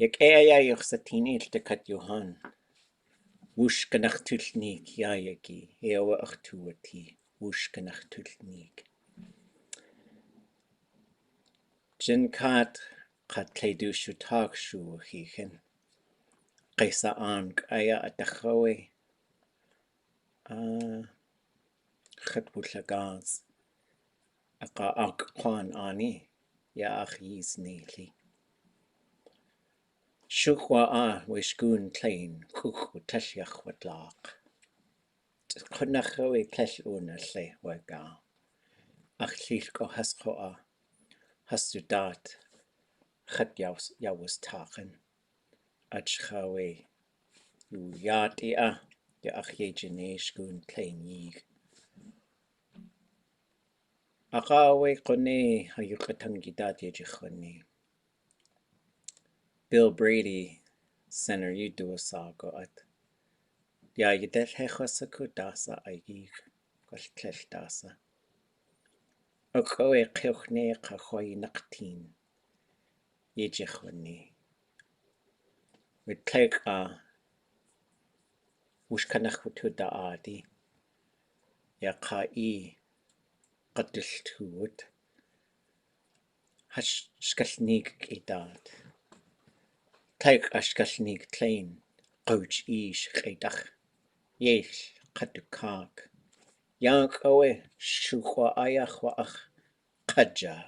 Kayaaní sa teenage de kat Johan. Wooch kanax toolneek Kayaaní. Ewa achtuati. Wooch kanax toolneek. Jin kat kleidu shu tag shu hichen. Kaisa an aya atachawe. Chatwutlagans. Aka ak kwan ani. Ya ach yis neeli. Shukwa wishgun klein. Kuch wutashach watlaq. Kunachawe klesh una le waga. Ach lilko hasko hast du dat. Chat jaus tachen. Achchawe. U yat ja ach jeneesh gun klein yig. Akawe kone hayukatangidat yejikone. Bill Brady Center you do a sago at. Ja yedel hechosaku dasa aig. Kol klesh dasa. Akawe kyochne kachoy naktin. Yejikone. With kleg Wooch kanach wutu da adi. Ya ka qadil tuud. Hash skalnig edat. Kleg skalnig klein. Wooch X'éig. Yesh qadukak. Yank awe shukwa ayachwa ach. Kaja.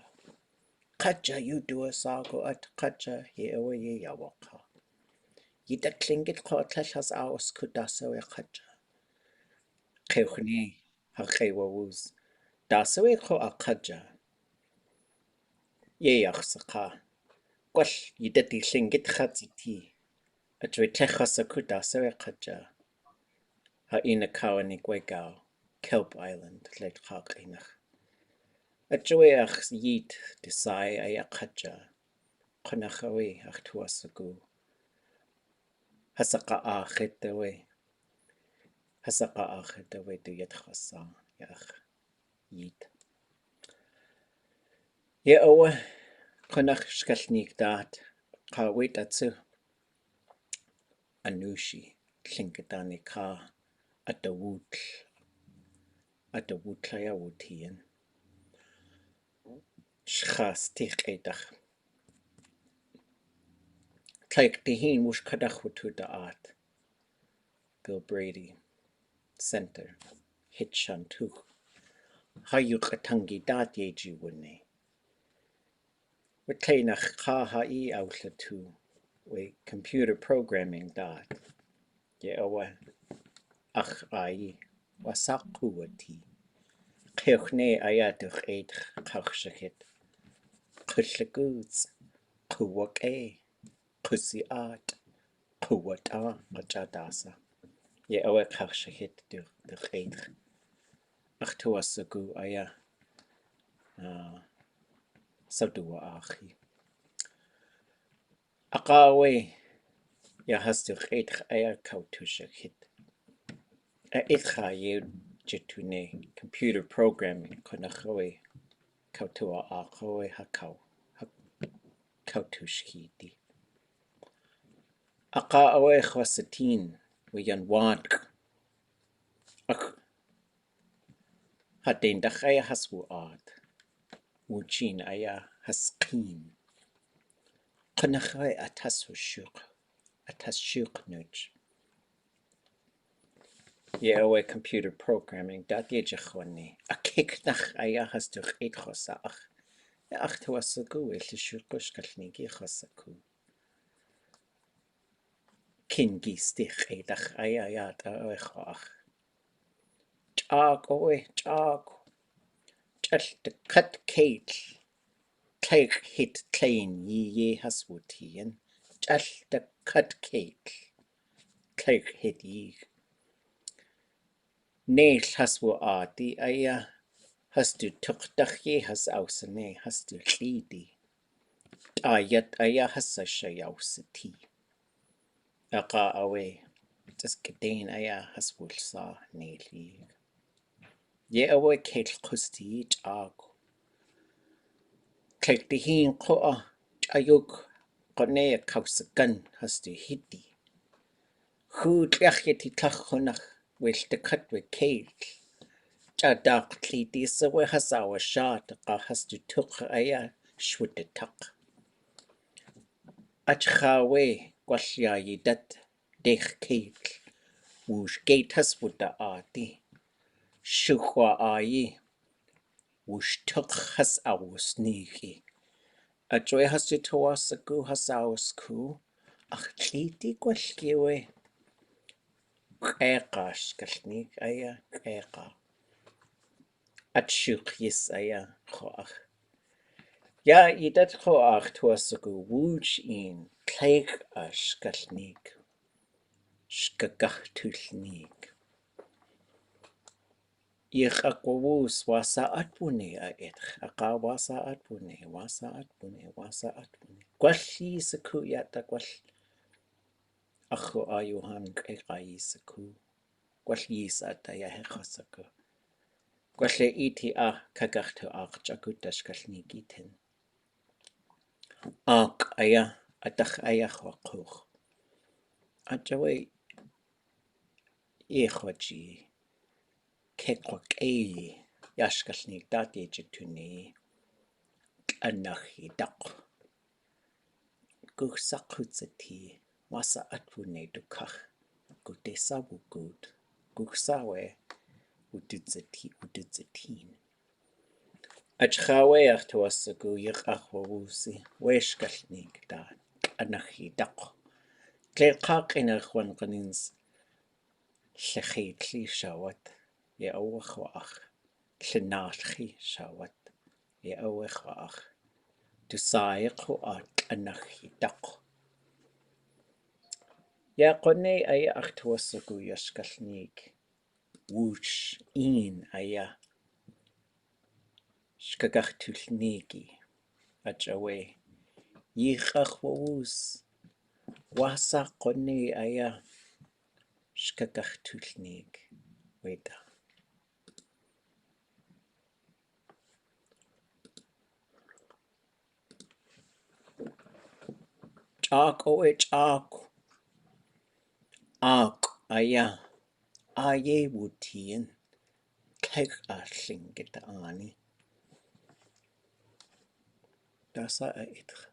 Kaja you do a sago at kaja ye awe ye yawaka. Yida klingit kotlash has aus kudasawe kaja. Keuchni hakewa wuz. Dasawe ko a kaja. Ye yachsaka. Gwash yidati klingit khatziti. Atwe techasa kudasawe kaja. Ha ina Kayaaní gwegao. Kelp Island let hakinach. Atwe ach yit desai aya kaja. Konachawe ach tuasagu. Hasaka achetawe. Hasaka achetawe du yetchasa yach yit. Ye owe konach skalnik dat kawit atsu anushi klinketani ka at the Wooch ya wutien. Schas X'éig. Tlaik dihin Wooch kadach wutu da at. Bill Brady Center. Hitchan tuch. Hayukatangi dat yeji wune. Wetleinach ka hai outlatu. We computer programming dat. Ye owe ach ai wasakuati. Keuchne ayatuch eid kachshakit. Kushagoods. Kuwake. Kusiat. Kuwata machadasa. Ye owe kachshakit du eid. Ach tuasagu aya sabdua achi. Akawe ya hastu eid aya kautushakit. Itcha ye jitune computer programming konachawe kautua akawe hakau kautushkiti. Aka awe chwasatin we yan wadk. Ak hatin dachaya haswu ad. Woochin aya haskin. Konachawe atas shuk nuch. Ye awe computer programming dat ye jachwani. A kiknach aya hastu eid chosa ach. Ach tuasagu ilishurkush kalnigi chosaku. Kingi stich eidach ayayat oechoach. Chag oe chag. Chal de cut cage. Cleig hit klein ye haswutien. Chal de cut cage. Cleig hit ye. Neil haswu adi aya. Hastu tukdach ye has ausane hastu klidi. Ayat aya hasasha yausati. Aka awe. Just gedeen aya haswulsa neili. Ye awe kel kusti chag. Cleig dihin koa ayuk qonea kausakan hastu hiti. Hu tliacheti tlachonach wil de cut with kale. Chadak tliti sawe hasawa shot a hastu tuk aya shwute tak. Achchawe gwallia yidat dech kale. Wooch gate haswuta ati. Shuchwa ayi. Wooch tuk has awus niki. Achwe hastu tawasaku hasawasku. Ach tliti gwalliwe. Kayaash kalnik aya kayaka. Atshuk yis aya khoach. Ja, idat khoach tuasaku wooch in X'éig kalnik. Shkagach tulnik. Iqakwus wasa atbune a etch. Aqa wasa atbune. Gwalli saku yata gwall. Acho ayuhan kayai saku. Gwalli sata ya hechasaku. Gwalle iti a kagachtu ach jakutash kalnigitin. Ak aya atach aya chwakuch. Ajawe echoji kekwak yashkalnik dati jituni Tl'anaxéedáxḳ'w. Guxakutzati wasa atbune dukach. Gutesa wugud. Guxawe ududzatin. Achchawe achtuasagu yiqachwawusi weshkalnik da Tl'anaxéedáxqu'w. Tl'elqaqinachwan qanins Tl'axéitli shawat ye awachwaach. Tl'anaxéedáxqu'w shawat ye awachwaach. Tusaiqu a Tl'anaxéedáxqu'w. Ya qone aya achtuasagu yashkalnik. Wooch in aya. Shkagachtulniki. Achawe. Yiqachwawus. Wasa qone aya. Shkagachtulnik. Weda. Chak oe chak. Ak aya. Aye wutien. Kayaaní. Dasa a etch.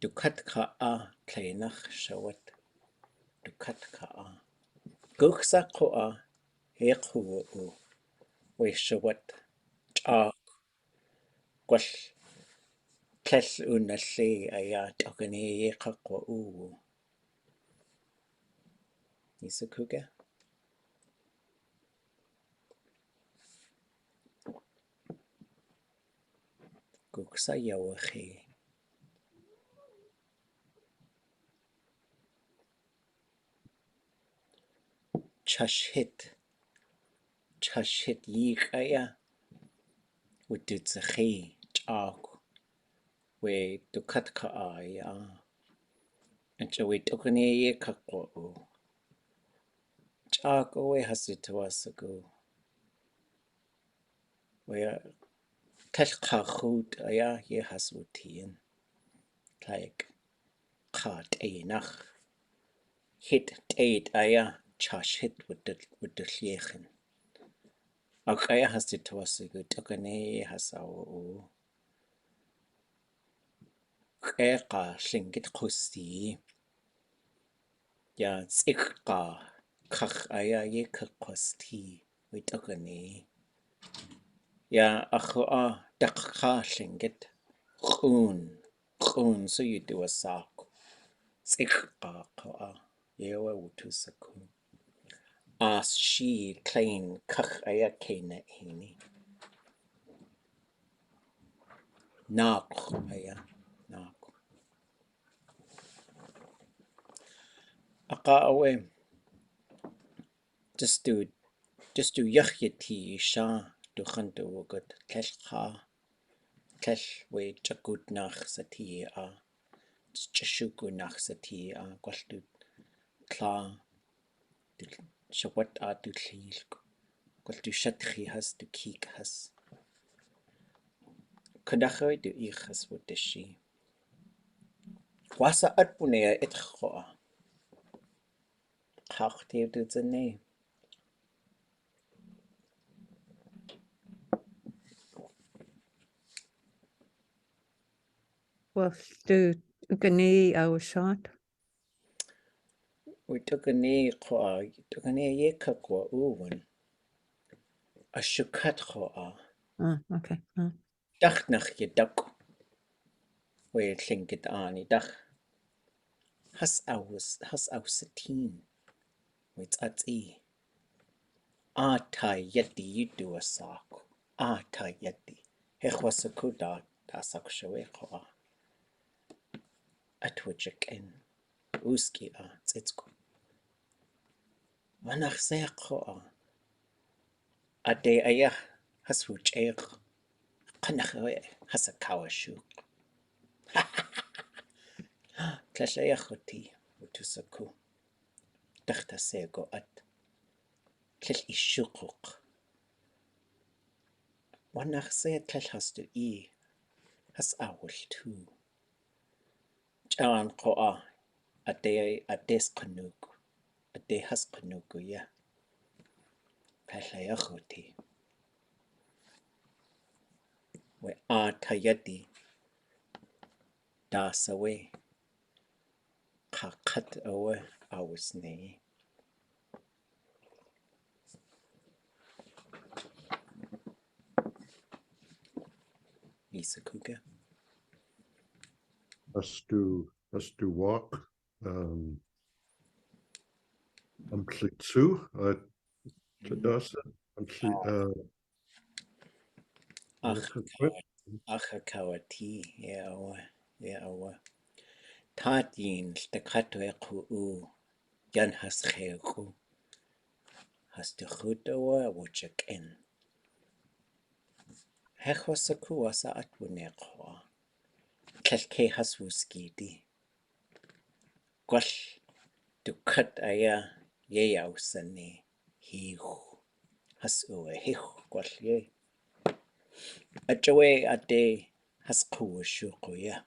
Dukat ka a Tl'anax shawat. Dukat ka a. Guxsa ko a heqhu u. We shawat. Chak. Gwall. Tlell unalli aya tokani yeqaqwa u. Isakuga. Guxsa yawachi. Chashit. Chashit yiq aya. Ududzachi. Chak. We dukat ka aya. Anchawe tokani yeqaqwa u. Chak owe hasitawasagu. We Tl'anaxéedáxqu'w aya ye haswutien. Like Tl'anaxéedáxqu'w. Hit tate aya chash hit with the liechen. Ak aya hasitawasagu tokane hasawu u. X'éig tlingit qusti. Ya X'éig kach aya ye qusti. We tokane. Ya acho a dakka tlingit. Qun so you do a sock. X'éig ko a. Yewa wutusaku. As she klein kach aya Kayaaní. Nak aya. Nak. Aqa awe. Just do yachyati sha. Do khantu wugut. Tl'cha. tlell we chakutnach sati chashukunach sati gwaltu tla shawat du tlilk gwaltu shatri has du kik has kadachoy du ichas wudishi wasa atpunea etchoa Hachtir du zane. Well, do gani our shot. We took a knee qua, took a knee yeka qua uwan. A shukat qua. Okay. Dach nach je duck. We think it ani dach. Has aus a teen. With at e. Tai yeti you do a sock. Tai yeti. Hech was a kuda, da sak shawe qua. At which again. Uski zitsko. Manach se qua. A day ayah has Wooch X'éig kanax has a kawashu. Tl'anaxéedáxḳw utusaku. Dachta sego at. Tl'l ishukuk. Wanach se tl'l has du has awul tu. Chan qoa a des kanuk. A de has kanuku ya. Tl'anaxéedáxќw we tayati da sawe. Kakat awe awus ne. Isakuga. Us to walk. I'm two. Tadasa. Achakawati. Yeah. Tatin Tl'anaxéedáxḳw yan has X'éig has de goed awa Wooch in. Hech was a kuwasa at wuneqwa. Tl'l has wuskidi. Gwall du cut aya ye ausane hiu. Has uwe hiu gwall ye. Ajawe ade has kuwashukuya.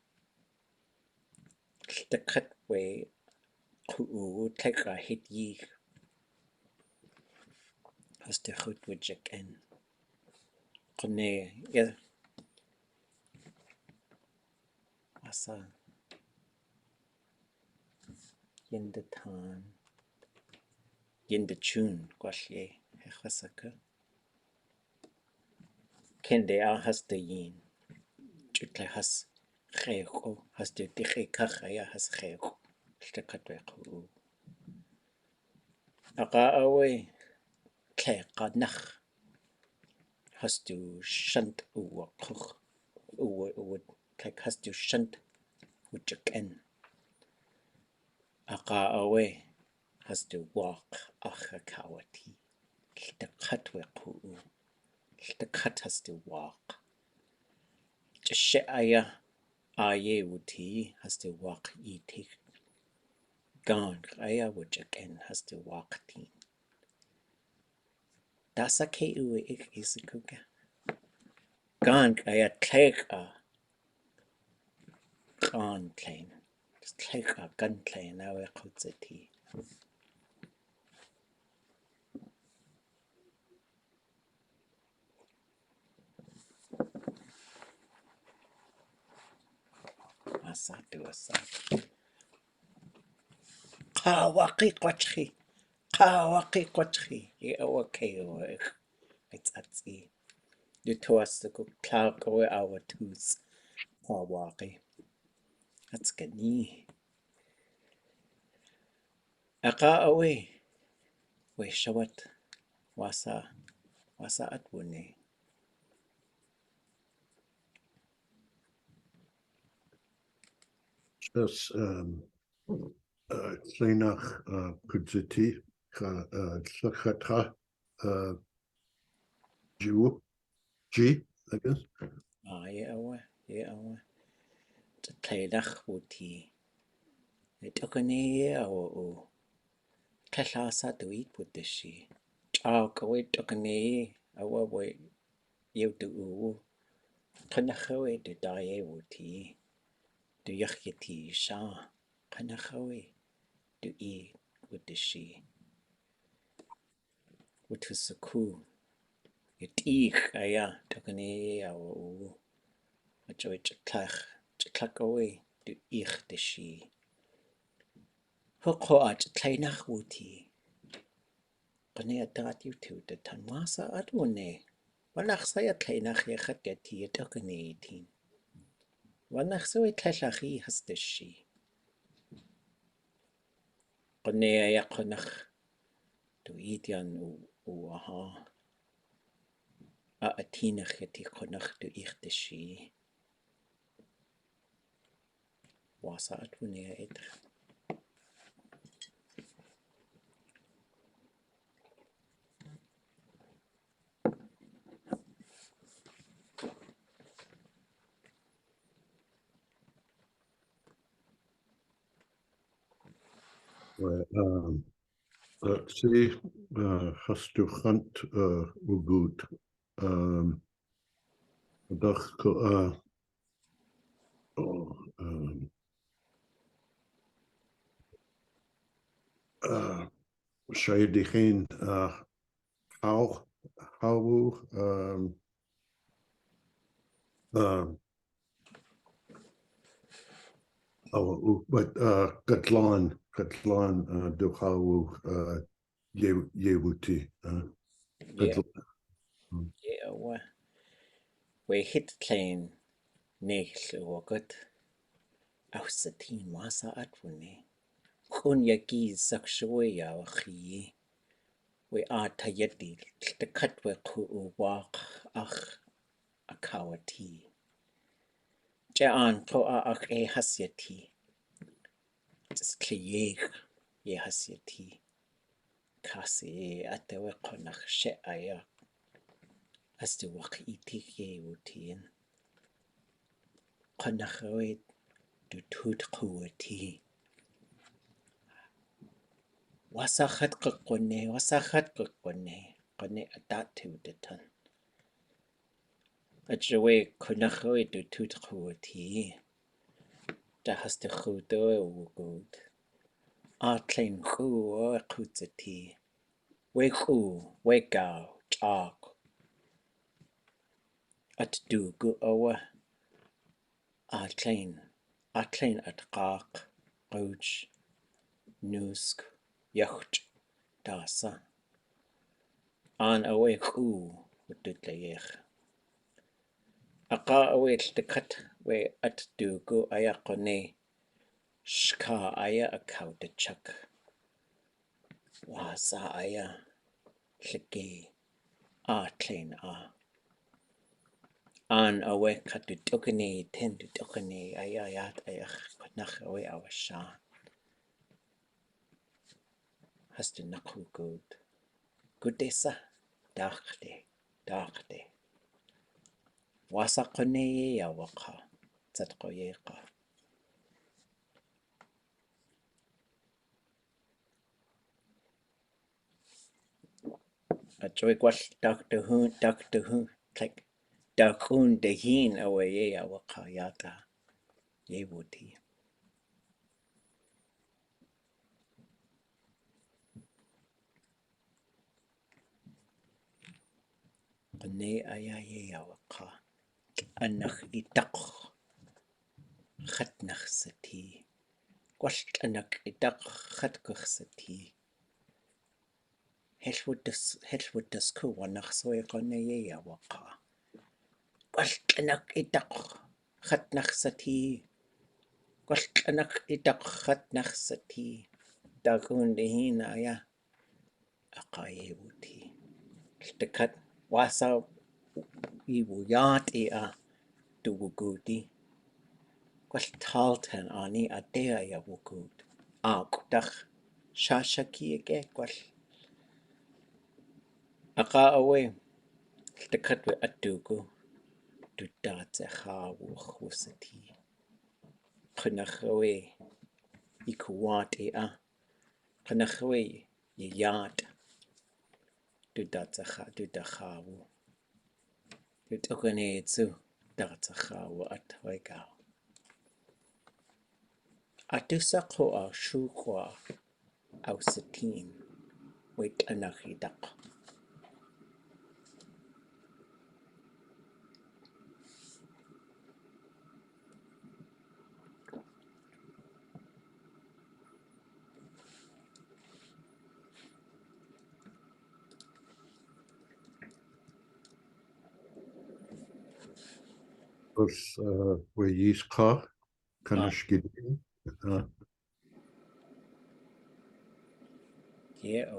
Tl'akat we ku'u tl'aka hit ye. Has de goed Wooch in. Kone ya. Asa. Yin the tan. Yin the tune gwall ye. Hech was a ku. Kende has de yin. Chutle has X'éig has de dike kachaya has X'éig. Tl'akat we ku'u. Aga awe kanax has du shant uwa kuch. Uwa has du shant Wooch in. Aga awe has du walk achakawati. Tl'akat we ku'u. Tl'akat has du walk. Jashe aya aye wuti has du walk iti. Gan aya Wooch in has du walk teen. Dasa ke uwe isikuga. Gan aya Tl'aig gan klein. Tl'aig gan klein awe kutzati. Asa. Kawaki kwatchi. Ye awa ke uwe it's atzi. Du tuas the cook clark awe awa tus. Kawaki. That's gani. Aga awe. We shawat. Wasa atwune. Just Tl'anach kudziti Tl'achatra G, I guess. ye awa. Tl'anaxéedáxorszá ti. Tokanee awa Tl'anaxéedáxorszá duit Dísi. Chakawe tokanee awa we yewdu kanaxawe de daye wuti. Du yachiti sha kanaxawe du Dísi. Wutusaku. Yitich aya tokanee awa Ajoy Tl'akawe du Dísi. Hoko at Tl'anaxéedáxorszá ti. Kane atat YouTube de tanwasa atwone. Wanaxaya Tl'anaxéedáxorszá ti tokanee tin. Wanaxawe Tl'anaxéedáxorszá has Dísi. Kane aya konax du idian uaha. A atinach yati konax du Dísi. Wasa atwone edr. Let's see, has to hunt good. Dag zou je die geen hou but Katlan do hou Yewuti. Yeah, we hit Tl'anaxéedáxorszá neil wagot. Ausatin wasa atwone. Kun yagi sakshuwe ya wachi. We atayeti Tl'katwe ku waq ach akawati. Jaan po ach hasyati. X'éig ye hasyati. Kasi atewe konax she aya. Astu waqiti ye wutin. Konaxawe du tut kuwati. Wasakhat kukwane. Kone adatu detan. Ajawe konaxawe du tut kuwati. Da hast de chudo wugud. Atlein kuwa kutzati. We gao, chak. At dugu awa. Atlein at qaq. Wooch. Nusk. Yacht. Dasa. An awe wududlayech. Aqa awe Tl'kat we at dugu aya kone. Shka aya akaw de chak. Wasa aya. Tl'ge. Atlein a. An awe katu tokane tendu tokane ayayat ayach konach awe awasha. Hast du naku good. Good desa. Dachte. Wasa kone awaka. Zatkoyeka. A joy gwall Dr. Who. Like Dakun de hin away awaka yata. Ye wuti. Kone ayaye awaka. Tl'anaxéedáxorszá. Tl'anaxéedáxorszá. Gwall Tl'anaxéedáxorszá. Helwydus cwanaxsoe kone ye awaka. Gwall Tl'anaxéedáxorszá. Gwall Tl'anaxéedáxorszá. Dagun de hin aya. Akaye wuti. Tl'kat wasa iwuyat a duwugudi. Gwall talten ani adea ya wugud. Agdach shashaki ege gwall. Aqa awe Tl'kat we atugu. Tl'anaxéedáxḳ'w wusati. Kanaxwe ikuwat Kanaxwe yiyat. Tl'anaxéedáxḳ'w. Tl'anaxéedáxḳ'w Tl'anaxéedáxḳ'w atwaigaw. Atusaqoa shukwa ausatin with Tl'anaxéedáxḳ'w. Dus we jiska kanashkidin. Yeah,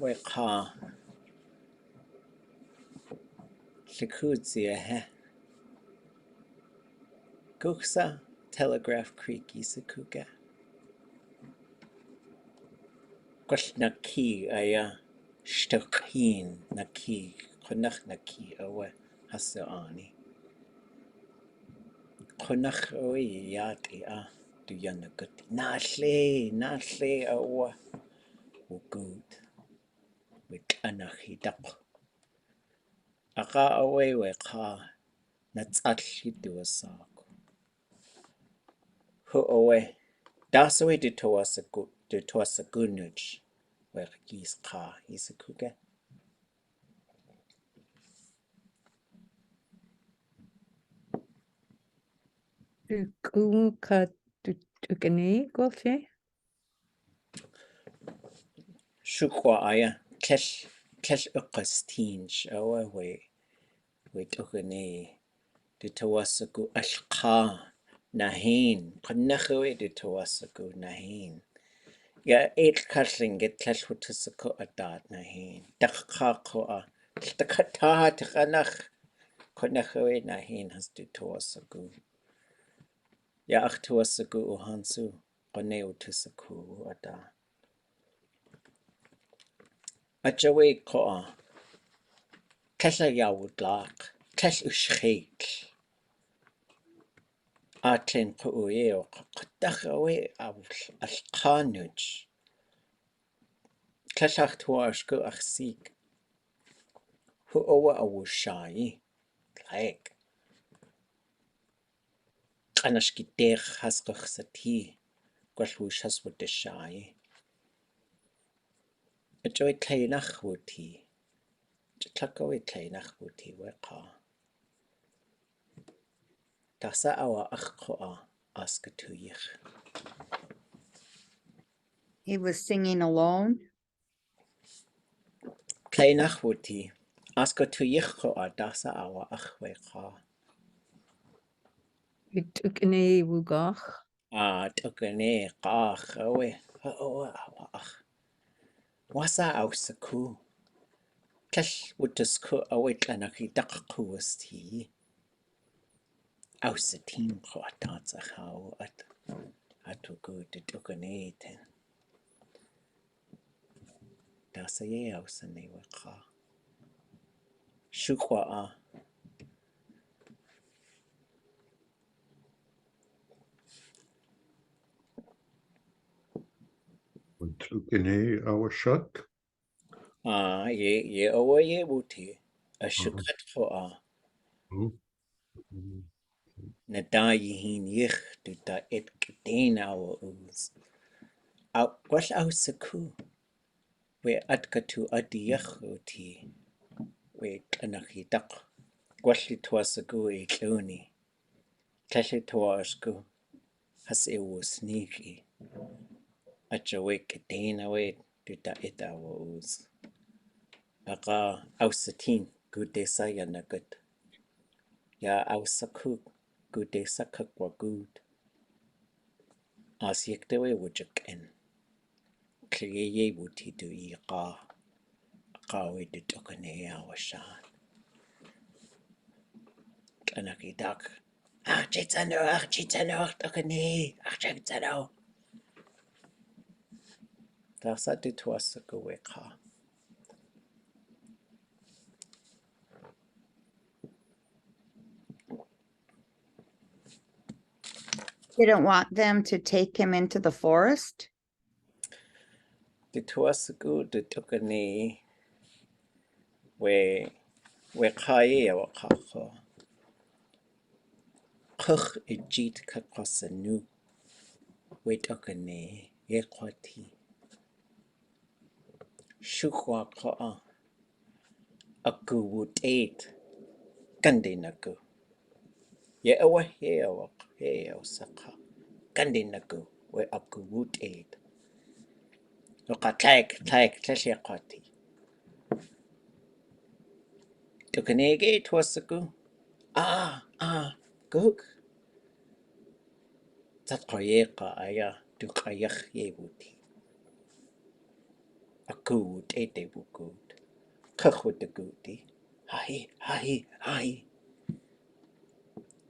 Weqa Tl'akudsia Guksa Telegraph Creek Isakuga. Naki aya shtukin naki konach naki awe hasaani. Konach oe yati du yanaguti. Nasle awa ugut with Tl'anaxéedáxḳ'w. Aqa awe weqa natsatli duasaku. Hu awe dasawe de toasagunuj wergis qa isakuga. Kunka tukani golfe. Shukwa aya kesh uqastinj awa we tukane de toasagu alqa nahin qannakhwe de toasagu nahin. Ya kallinget hutusaku adat nahin. Daqqaqoa tlakata tqanakh qannakhwe nahin has de toasagu. Ya toasagu uhansu qane utusaku adat. Achawe koa Tella yawudlaq Tell X'éig Atlen qu'eo qadaxawe alqanuj Tellach tuashku X'éig Hu owa awushai X'éig Tl'anaxéedáxḳ'w hasqaxsati Gwalwush haswudashai Achoy Tl'anaxéedáxqu'wti Tlakawe Tl'anaxéedáxqu'wti weqa Tasa awa aqqa askatuyich. He was singing alone. Tl'anaxéedáxqu'wti askatuyich dasa awa aqweqa. Tukani wugach. Tukane qaq awe awa aq. Wasa ausaku. Tlal wutusku awe Tl'anaxéedáxqu'w wasti. Ausatin atatsaxaw atugu tukaneten. Dasaye ausane weqa. Shukwa Und tukene our shot. ye awa ye wuti. Ashukat Nadayihin yich du da et gdeen awa uz. Gwall ausaku. We atkatu adiyach uti. We Tl'anaxéedáxqu'w. Gwalli tuasagu tl'uni. Tlalli tuasku. Has wusniki. Achawe gdeen awe du da et awa uz. Aqa ausatin gudesa yanagut. Ya ausaku gudesa kakwagud. Asyektewe wujaken. Kliye wuti du iqa. Qawe du tukane awashan. Tl'anaxéedáxqu'w. Chitsano tukane. Chitsano. Dasa du tuasagu weka. Didn't want them to take him into the forest? Du tuasagu du tukani we kaye wakaho. Kuch ejit kakosanu we tukani ye kwati. Shukwa ka aku would eat Gandinagu. Ye awa he osaka. Gandinagu we aku would eat. Loka take tleshekwati. Tukanege twasagu. Gug. Tatkoyeka aya tukayach ye wuti. Aku would eat de wugud. Kuch with the goody. Hai.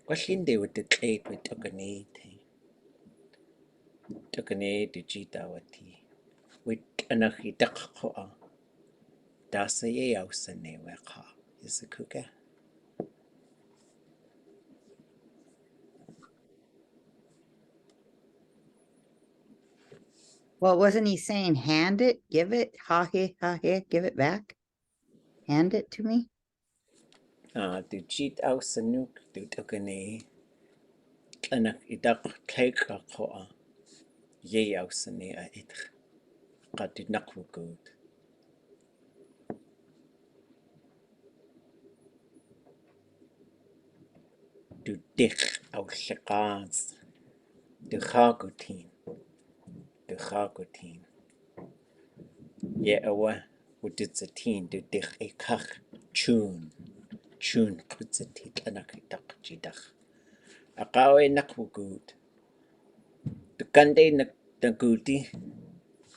Washinde with the clay with tukanete. Tukanete jitawati. With Tl'anaxéedáxḳ'w. Dasa ye ausane weka. Is the cooker? Well, wasn't he saying hand it, give it, ha he, give it back? Hand it to me? Du jit ausanuk du tukane. Tl'anaxéedáxḳ'w. Ye ausane a itch. Got du nakwugud. Du dich auslekaz. Du chagutin. Ye awa wuditzatin du dich ekach chun. Chun kutzati Tl'anaxéedáxḳ'w. Akawe nakwugud. Du kande nagudi.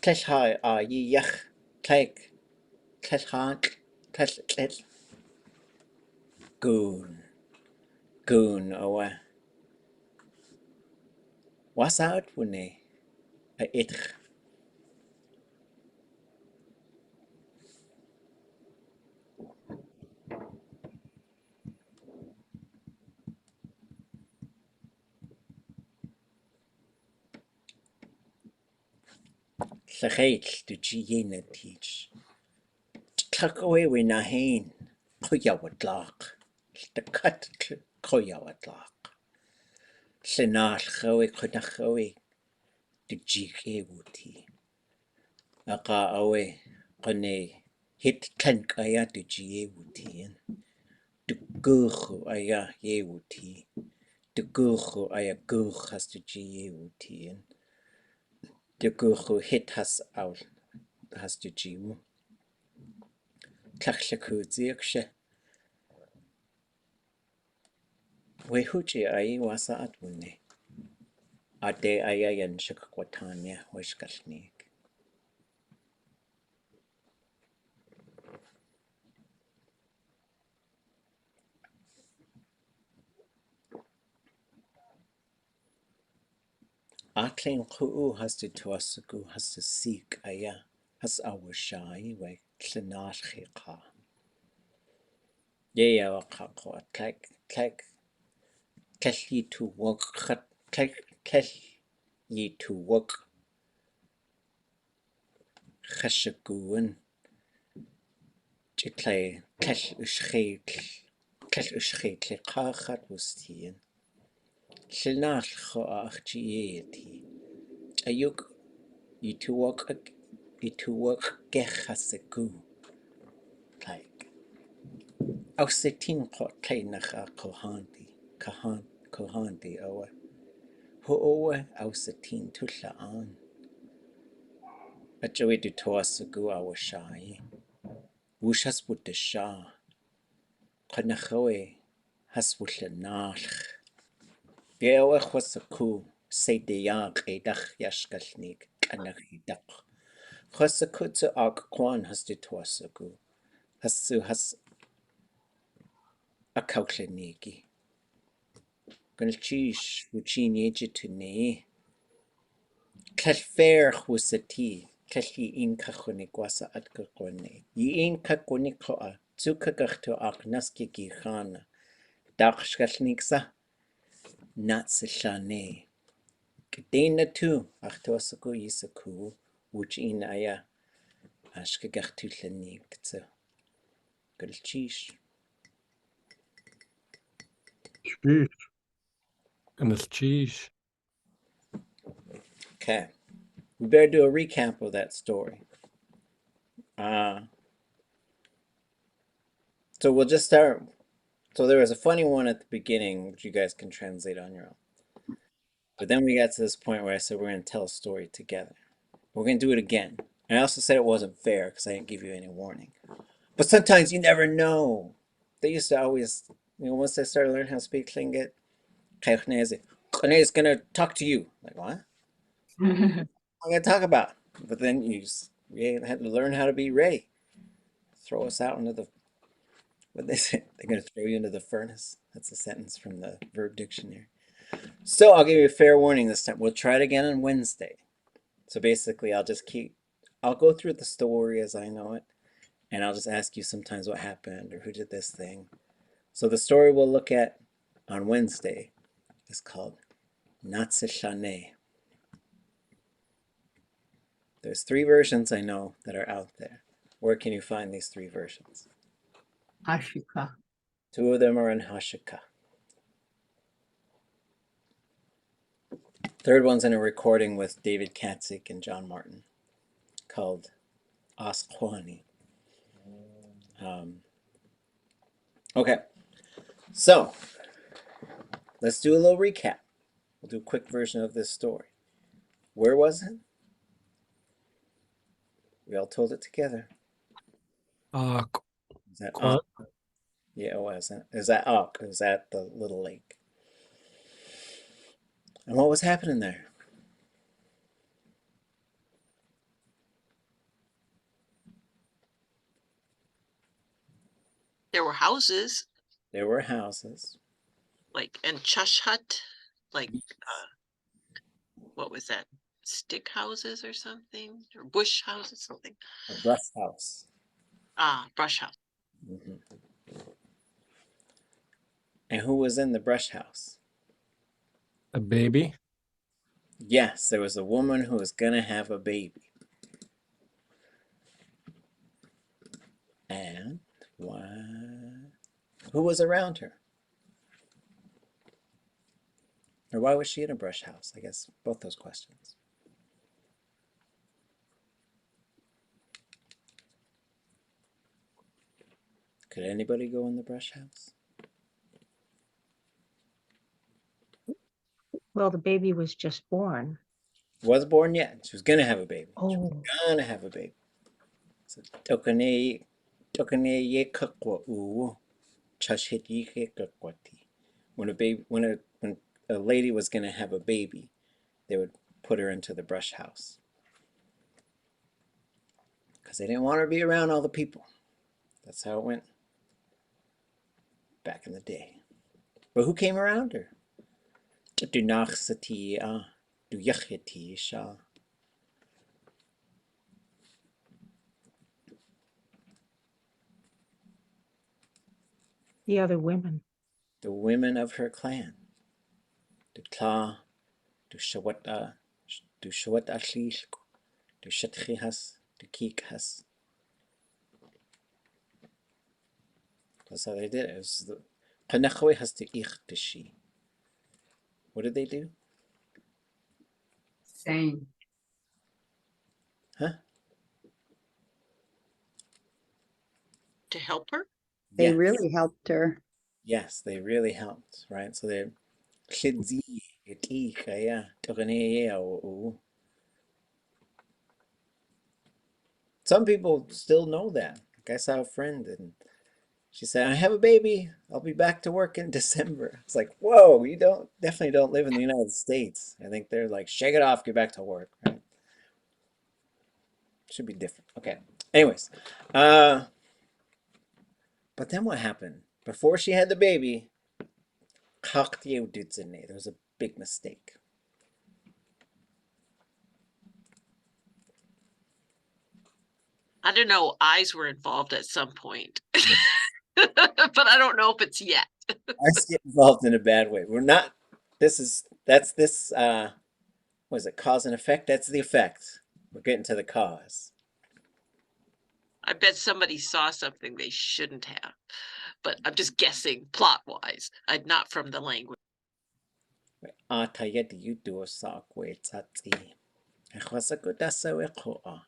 Tleshai yi yach. Tleshant. Tlesh. Goon awa. Was out wune a itch. Tlachait du jiyena teach. Tlakawe we na hain. Koyawadlak. The cut koyawadlak. Senal kodachawe du jike wuti. Aka awe kone hit kankaya du jiye wuti. Du gurchu aya ye wuti. Du gurchu aya gurch has du jiye wuti. Du gurchu hit has du jiwu. Tlachakudziakshe. We huji ai wasa atwune. Ade aya yan shakakwatanya wishkashnik. Atlein kuu has to tuasagu has to seek aya has awashai we Tl'anaxéedáxḳ'w. Ye awakakwa tlek yi to work tlek yi to work chashaguan chitlay tlek ushchit kachat wustien. Tl'anaxéedáxḳ'w achjieti. Ayuk yi to work gechasagu. Like Ausetin Kayaaní Kohandi owe. Ho'owe Ausetin Tl'aan. Ajoe du Toasagu awashai. Wooch has put the Shah. Kanaxoe has Tl'anaxéedáx̆w. Yewe Chosaku say de X'éig yashkalnik Tl'anaxéedáx̆w. Chosaku to Kwan has du Toasagu. Has a Kayaaní. Galchish Wuchini Jitune. Kalfer Husati. Kelli in kachunik wasa at kakone. Yin kakunikoa. Tsukagachto ak naskiki khana. Daxkalniksa. Natsishane. Kedena tu. Achtosaku yisaku. Wooch in aya. Ashkagachtu Tl'anaxéedáxḳ'w. Gulchish. Sheesh. And it's cheese. Okay. We better do a recap of that story. So we'll just start. So there was a funny one at the beginning, which you guys can translate on your own. But then we got to this point where I said we're going to tell a story together. We're going to do it again. And I also said it wasn't fair because I didn't give you any warning. But sometimes you never know. They used to always, once they started learning how to speak Tlingit, Kayaaní is going to talk to you. Like, what? What am I going to talk about? But then you had to learn how to be ready. Throw us out into the, what they say, they're going to throw you into the furnace. That's a sentence from the verb dictionary. So I'll give you a fair warning this time. We'll try it again on Wednesday. So basically I'll go through the story as I know it, and I'll just ask you sometimes what happened or who did this thing. So the story we'll look at on Wednesday is called Natsishane. There's 3 versions I know that are out there. Where can you find these 3 versions? Ashika. 2 of them are in Hashika. 3rd one's in a recording with David X'éig and John Martin called Kayaaní. Okay, so let's do a little recap. We'll do a quick version of this story. Where was it? We all told it together. Is that Quote. Yeah, it wasn't. Is that Ak? Is that the little lake? And what was happening there? There were houses, There were houses. like, and chush hut, like, what was that? Stick houses or something, or bush houses, something. A brush house. Brush house. Mm-hmm. And who was in the brush house? A baby. Yes, there was a woman who was gonna have a baby. And who was around her? Or why was she in a brush house? I guess both those questions. Could anybody go in the brush house? Well, the baby was just born. Was born yet. She was gonna have a baby. She was Oh, gonna have a baby. So Tl'anaxéedáxqu'w chashit. When a lady was gonna have a baby, they would put her into the brush house. Because they didn't want her to be around all the people. That's how it went back in the day. But who came around her? the other women. The women of her clan. Du Tla, du Shawat Ashlish, du Shatchihas, du Kikhas. That's how they did it. It was the Kanax has to ich to she. What did they do? Same. Huh? To help her? They Yes. really helped her. Yes, they really helped, right? So they Tl'anaxéedáxqu'w, yeah, Tl'anaxéedáxqu'w. Some people still know that. Like I saw a friend and she said, I have a baby. I'll be back to work in December. It's like, whoa, you definitely don't live in the United States. I think they're like, shake it off, get back to work, right? Should be different. Okay. Anyways, but then what happened? Before she had the baby, there was a big mistake. I don't know, eyes were involved at some point. But I don't know if it's yet. Eyes get involved in a bad way. We're not, that's this, what is it, cause and effect? That's the effect. We're getting to the cause. I bet somebody saw something they shouldn't have. But I'm just guessing plot-wise, not from the language. Tayedi yudu sakwe tsatsi. Echwasaku dasawe koa.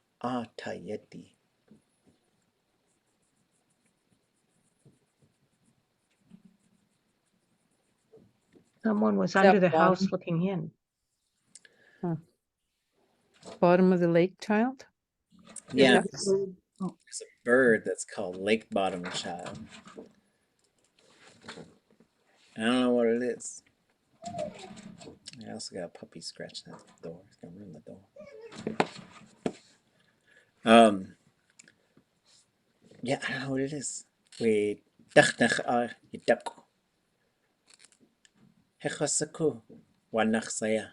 Tayedi. Someone was that under the bottom? house looking in. Bottom of the lake child? Yeah, Is that the bird? Oh, there's a bird that's called lake bottom child. I don't know what it is. I also got a puppy scratching at the door. It's gonna ruin the door. Yeah, I don't know what it is. We yidak. Hechosaku wanaxaya.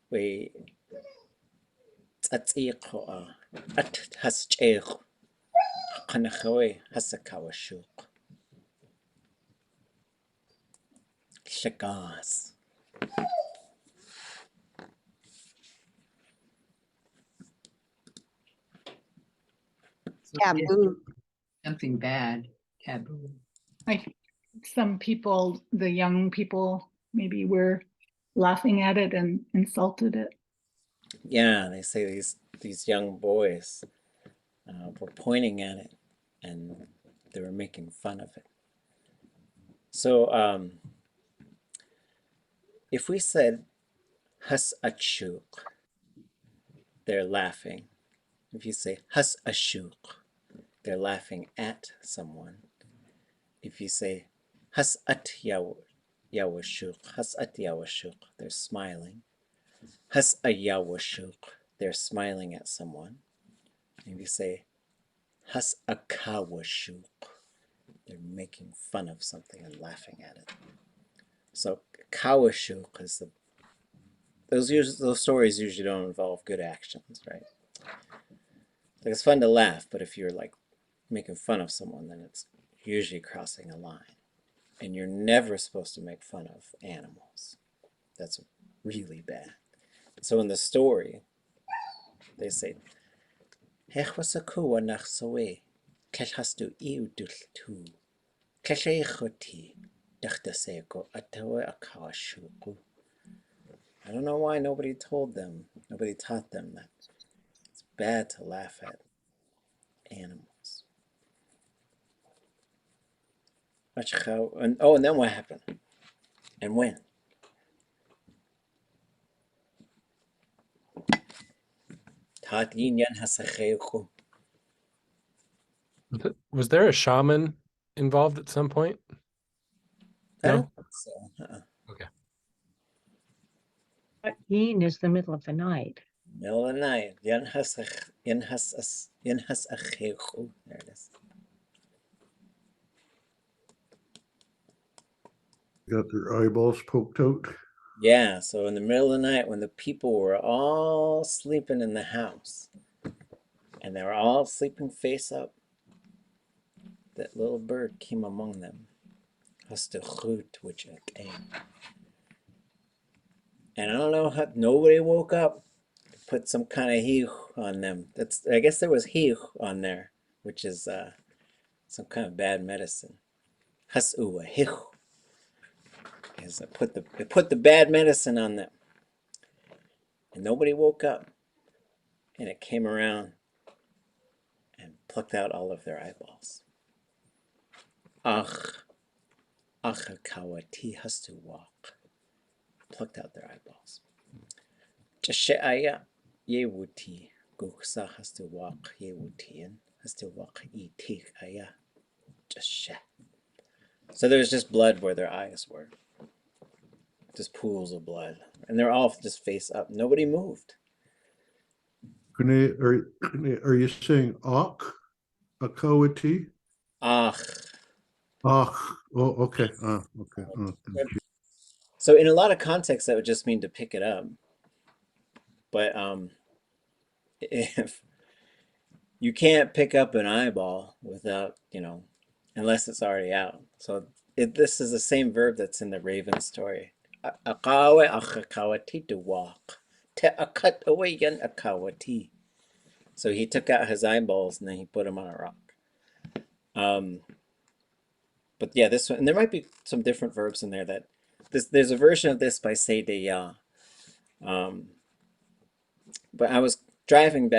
We tsatziqo at hascheq. Kanaxwe hasakawashuk. Shagas. Taboo. Something bad, taboo. Like some people, the young people, maybe were laughing at it and insulted it. Yeah, they say these young boys were pointing at it and they were making fun of it. So if we said has achuk, they're laughing. If you say has ashuk, they're laughing at someone. If you say has at yawashuk, they're smiling. Has ayawashuk, they're smiling at someone. If you say has akawashuk, they're making fun of something and laughing at it. So kawashuk is those stories usually don't involve good actions, right? Like it's fun to laugh, but if you're like making fun of someone, then it's usually crossing a line. And you're never supposed to make fun of animals. That's really bad. So in the story, they say, Hechwasaku wanaxawe, kelhastu iudultu, kesheichoti, dachtaseko atawe akawashuku. I don't know why nobody told them, nobody taught them that it's bad to laugh at animals. And then what happened? And when? Was there a shaman involved at some point? I No? don't think so. Okay. Yin is the middle of the night. Middle of the night. There it is. Got their eyeballs poked out. Yeah, so in the middle of the night when the people were all sleeping in the house and they were all sleeping face up, that little bird came among them. And I don't know how nobody woke up to put some kind of hich on them. I guess there was hich on there, which is some kind of bad medicine. Hasu hich. They put the bad medicine on them. And nobody woke up. And it came around and plucked out all of their eyeballs. Kawati has to walk. Plucked out their eyeballs. Jasheaya yewuti. Guksa has to walk yewutian. Has to walk itik aya. Jashe. So there's just blood where their eyes were. Just pools of blood. And they're all just face up. Nobody moved. Are you saying ak? Akawati? Ach. Oh, okay. Okay. So in a lot of contexts, that would just mean to pick it up. But you can't pick up an eyeball without, unless it's already out. So this is the same verb that's in the raven story. Akawe akakawati to walk. Te akat away yan akawati. So he took out his eyeballs and then he put them on a rock. But yeah, this one, and there might be some different verbs in there that there's a version of this by Seideya. But I was driving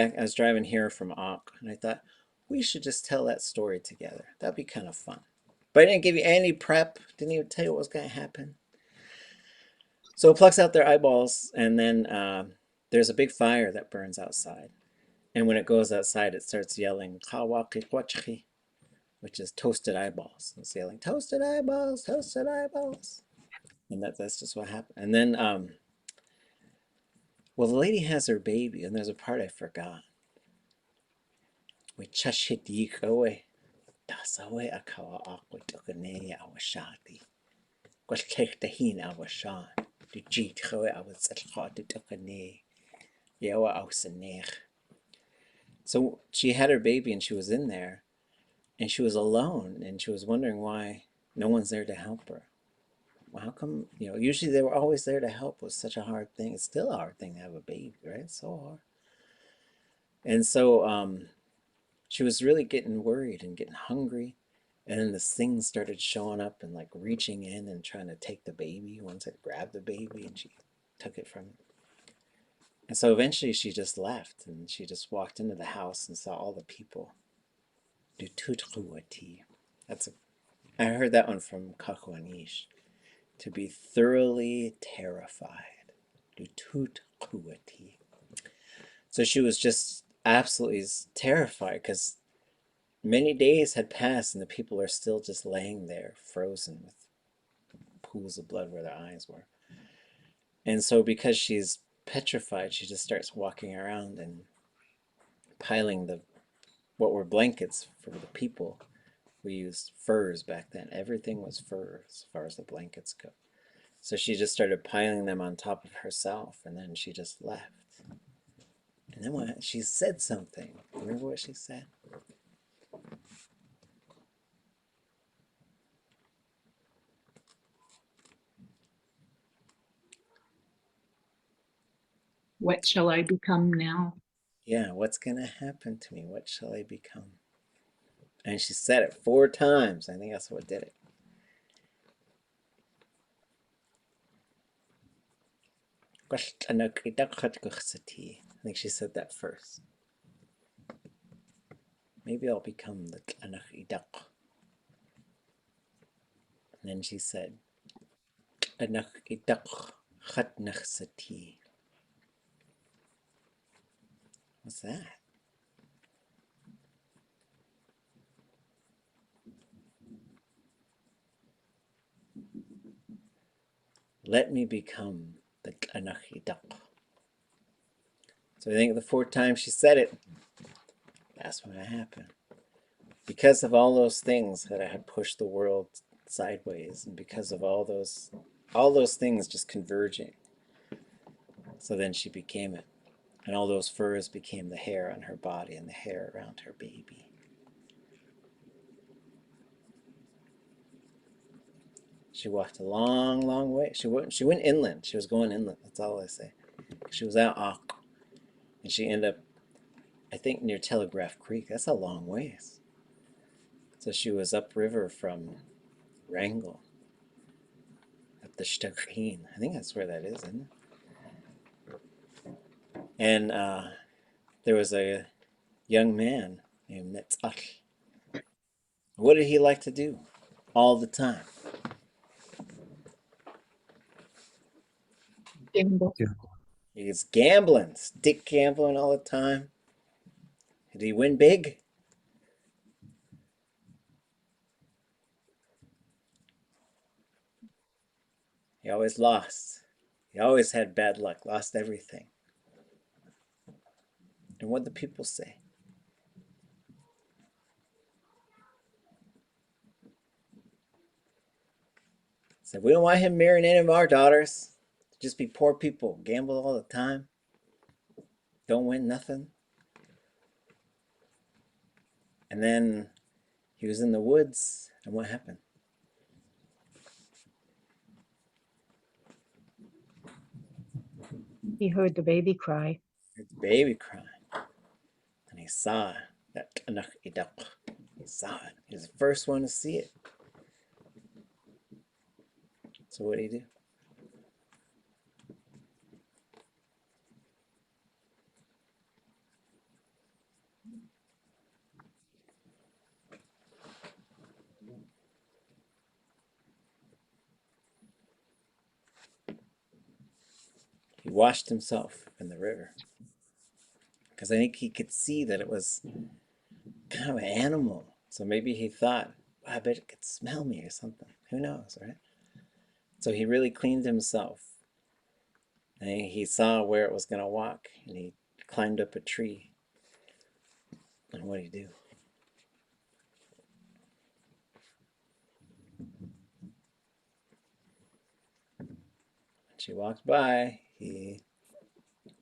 here from Ak, and I thought we should just tell that story together. That'd be kind of fun. But I didn't give you any prep, didn't even tell you what was going to happen. So it plucks out their eyeballs, and then there's a big fire that burns outside. And when it goes outside, it starts yelling, "Kawaki, which is toasted eyeballs. It's yelling, toasted eyeballs, toasted eyeballs. And that's just what happened. And then, well, the lady has her baby, and there's a part I forgot. We chashidik away. Dasawe akawa akwe tukane awashati. Kwashtek tahin awashan. Du jit chawe awatsalchati tukane. Yawa awsanech. So she had her baby and she was in there and she was alone and she was wondering why no one's there to help her. Well, how come, usually they were always there to help with such a hard thing. It's still a hard thing to have a baby, right? It's so hard. And so she was really getting worried and getting hungry. And then this thing started showing up and like reaching in and trying to take the baby. Once it grabbed the baby and she took it from him. And so eventually she just left and she just walked into the house and saw all the people. I heard that one from Kayaaní. To be thoroughly terrified. So she was just absolutely terrified because many days had passed and the people are still just laying there frozen with pools of blood where their eyes were. And so because she's petrified, she just starts walking around and piling what were blankets for the people. We used furs back then. Everything was fur as far as the blankets go. So she just started piling them on top of herself, and then she just left. And then she said something. Remember what she said? What shall I become now? Yeah, what's going to happen to me? What shall I become? And she said it 4 times. I think that's what did it. I think she said that first. Maybe I'll become the Tl'anaxéedáxḳ'w. And then she said, Tl'anaxéedáxćʼ. What's that? Let me become the Tl'anaxéedáxćʼ. So I think the 4th time she said it, that's when it happened. Because of all those things that I had pushed the world sideways, and because of all those things just converging. So then she became it. And all those furs became the hair on her body and the hair around her baby. She walked a long, long way. She went inland. She was going inland. That's all I say. She was out Ak. And she ended up, I think, near Telegraph Creek. That's a long ways. So she was upriver from Wrangell. Up the X'éig. I think that's where that is, isn't it? And there was a young man named X'éig. What did he like to do all the time? Gamble. He was gambling, stick gambling all the time. Did he win big? He always lost. He always had bad luck, lost everything. And what do people say? Said, we don't want him marrying any of our daughters. Just be poor people, gamble all the time, don't win nothing. And then he was in the woods, and what happened? He heard the baby cry. The baby crying. And he saw that Tl'anaxéedáxḳ'w. He saw it. He was the first one to see it. So what did he do? He washed himself in the river. Because I think he could see that it was kind of an animal. So maybe he thought, I bet it could smell me or something. Who knows, right? So he really cleaned himself. And he saw where it was going to walk. And he climbed up a tree. And what did he do? When she walked by, he...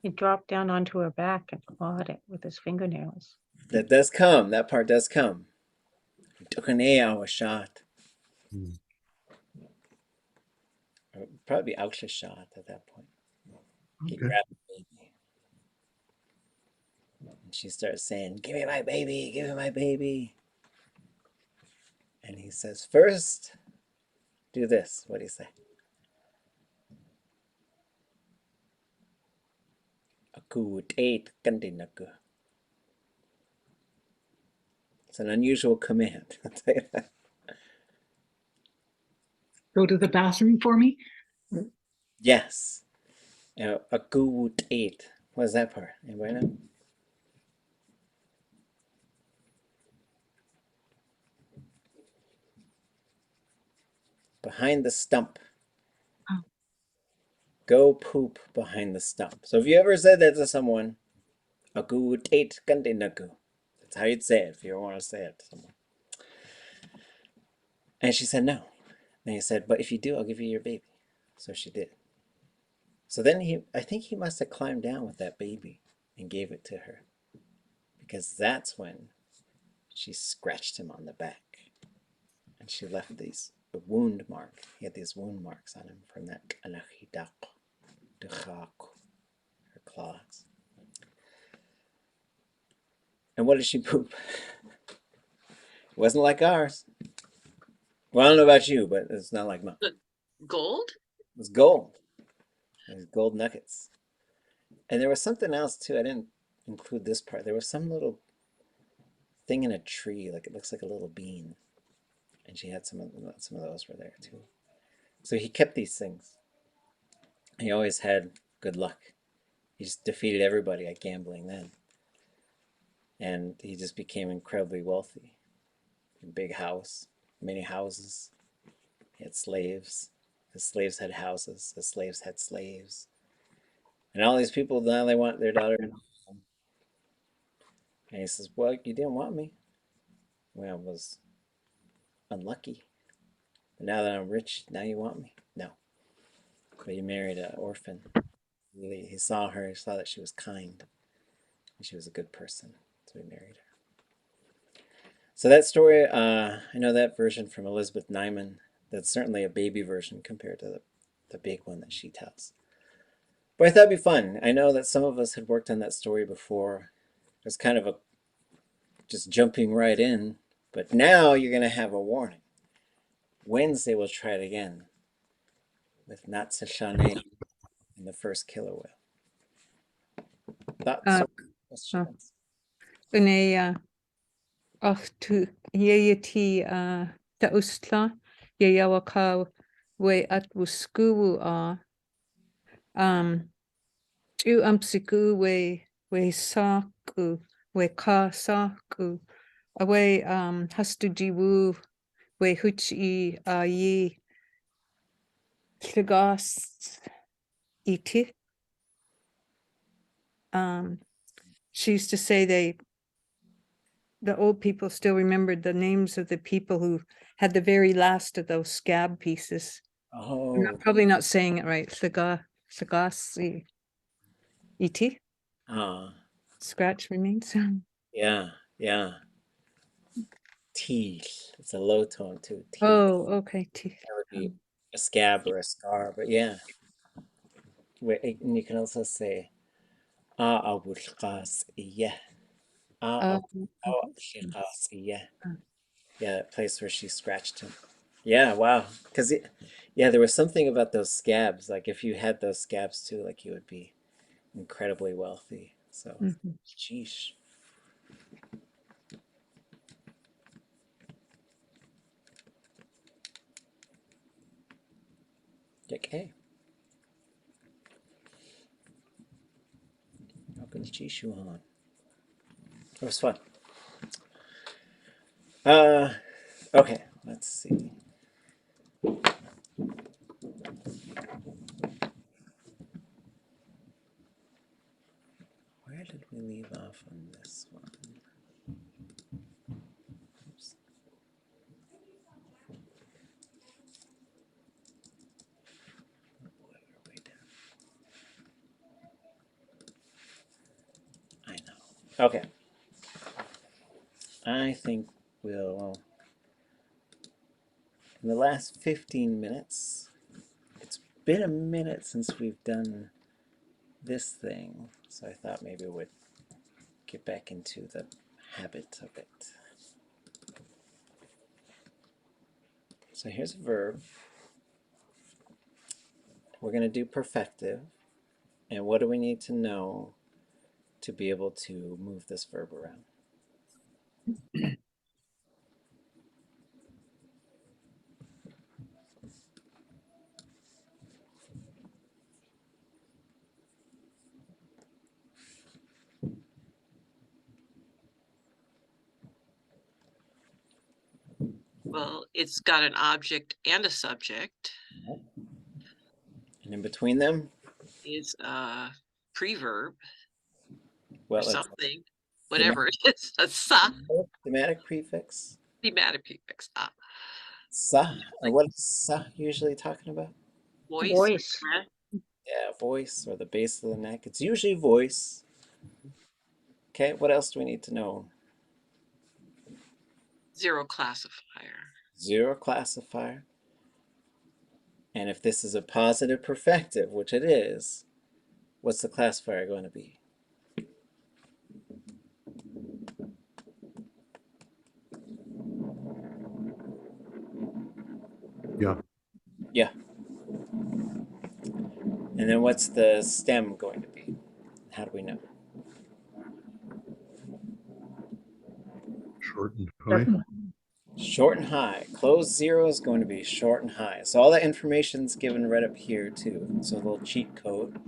He dropped down onto her back and clawed it with his fingernails. That does come. That part does come. He took an A shot. Mm. Or probably Auschwitz shot at that point. He Okay. grabbed the baby. And she starts saying, give me my baby, give me my baby. And he says, first, do this. What do you say? Aku ate kandinaku. It's an unusual command. I'll tell you that. Go to the bathroom for me. Yes. Aku ate. What is that part? Anybody know? Behind the stump. Oh. Go poop behind the stump. So if you ever said that to someone, Aku ate kandinaku. That's how you'd say it if you want to say it to someone. And she said no. And he said, but if you do, I'll give you your baby. So she did. So then I think he must have climbed down with that baby and gave it to her. Because that's when she scratched him on the back. And she left a wound mark. He had these wound marks on him from that Tl'anaxéedáxḳ'w, her claws. And what did she poop? It wasn't like ours. Well, I don't know about you, but it's not like mine. Gold? It was gold. It was gold nuggets. And there was something else too. I didn't include this part. There was some little thing in a tree, like it looks like a little bean. And she had some of those were there too. So he kept these things. He always had good luck. He just defeated everybody at gambling then. And he just became incredibly wealthy. A big house, many houses. He had slaves. The slaves had houses. The slaves had slaves. And all these people, now they want their daughter in home. And he says, well, you didn't want me. Well, I was unlucky. But now that I'm rich, now you want me? No. But he married an orphan. Really, he saw her, he saw that she was kind. And she was a good person. So he married her. So that story, I know that version from Elizabeth Nyman. That's certainly a baby version compared to the big one that she tells. But I thought it'd be fun. I know that some of us had worked on that story before. It was kind of just jumping right in. But now you're going to have a warning. Wednesday we'll try it again with Kayaaní and the first killer whale. Thoughts or questions? Gonna ach tu yeti ta ustla yawaka we at wusku tu amsiku we saku we ka saku away hastu jiwu we huchi ye Tl'anaxéedáxqu'w iti. She used to say the old people still remembered the names of the people who had the very last of those scab pieces. Oh. Probably not saying it right. Tl'anaxéedáxqu'w iti. Ah. Scratch remains. Yeah, yeah. teeth. It's a low tone too. Teeth. Oh, okay. That would be a scab or a scar, but yeah. And you can also say Abul Qasiyah. Okay. Yeah, that place where she scratched him. Yeah, wow. Because yeah, there was something about those scabs. Like if you had those scabs too, like you would be incredibly wealthy. So, Mhm. sheesh. Okay. Welcome to Chishuan. It was fun. Okay, let's see. Where did we leave off on this one? Oops. Oh boy, we're way down. I know. Okay. I think we'll, in the last 15 minutes, it's been a minute since we've done this thing, so I thought maybe we'd get back into the habit of it. So here's a verb. We're going to do perfective. And what do we need to know to be able to move this verb around? Well, it's got an object and a subject. And in between them, Is a preverb well, or it's something, whatever it is. A sa, thematic prefix. thematic prefix. Sa. And what is sa usually talking about? Voice. Voice. breath, Yeah, voice or the base of the neck. It's usually voice. Okay, what else do we need to know? Zero classifier. Zero classifier. And if this is a positive perfective, which it is, what's the classifier going to be? Yeah. Yeah. And then what's the stem going to be? How do we know? Short and high. Short and high. Closed zero is going to be short and high. So all that information's given right up here too. So a little cheat code.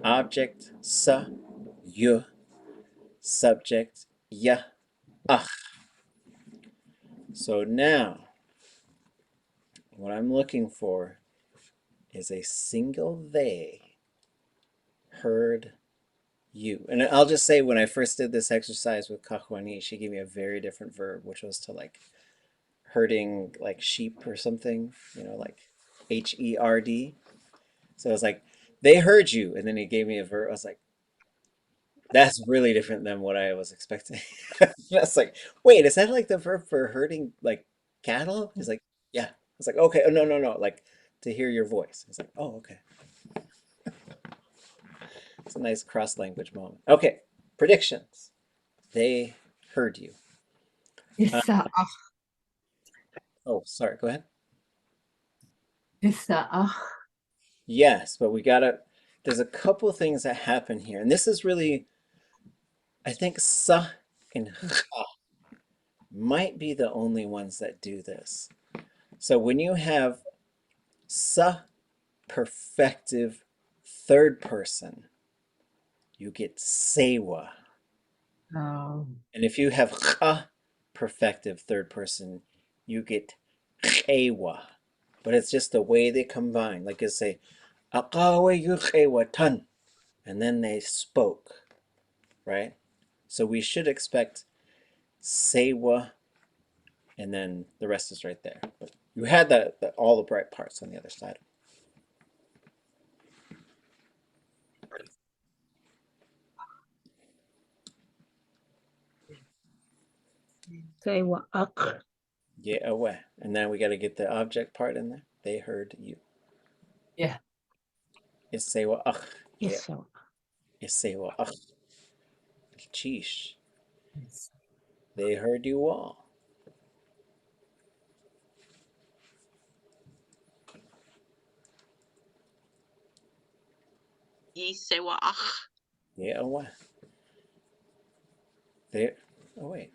Object sa, y. Subject ya, ach. So now, what I'm looking for is a single they heard you. And I'll just say when I first did this exercise with Kayaaní, she gave me a very different verb, which was to like herding like sheep or something, you know, like Herd. So I was like, they heard you. And then he gave me a verb. I was like, that's really different than what I was expecting. I was like, wait, is that like the verb for herding like cattle? He's like, yeah. I was like, okay, oh no, no, no, like to hear your voice. I was like, oh, okay. It's a nice cross-language moment. Okay, predictions. They heard you. Isaach. Oh, sorry, go ahead. Isaach. Yes, but we gotta, there's a couple things that happen here. And this is really, I think sa and cha might be the only ones that do this. So when you have sa perfective third person, you get sewa. Oh. And if you have cha perfective third person, you get chewa. But it's just the way they combine. Like you say, aqawe yu tan, and then they spoke, right? So we should expect sewa, and then the rest is right there. But you had all the bright parts on the other side. Say what? Yeah, away. And then we got to get the object part in there. They heard you. Yeah. Isewa ach. Yeah. Yes, so. Isewa ach. Cheesh. Yes. They heard you all. Yisewa ach. Yeah, away. There. Oh, wait.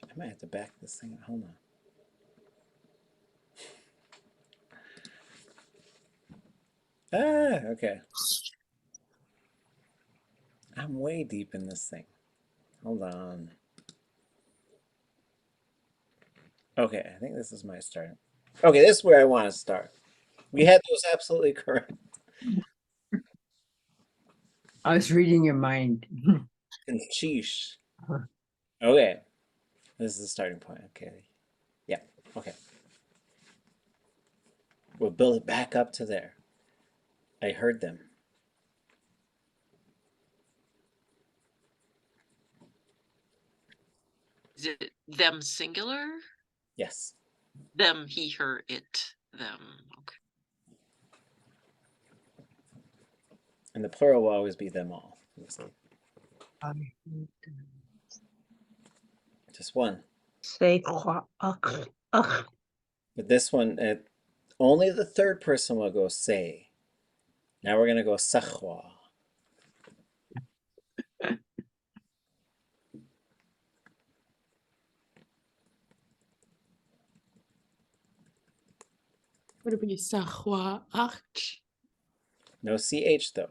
I might have to back this thing. Hold on. Ah, okay. I'm way deep in this thing. Hold on. Okay, I think this is my start. Okay, this is where I want to start. We had those absolutely correct. I was reading your mind. And sheesh. Okay. This is the starting point. Okay. Yeah. Okay. We'll build it back up to there. I heard them. Is it them singular? Yes. Them, he, her, it, them. Okay. And the plural will always be them all. Just one. Say what? But this one, only the third person will go say. Now we're going to go sahwa. Would it be Sahwa Ach? No CH though.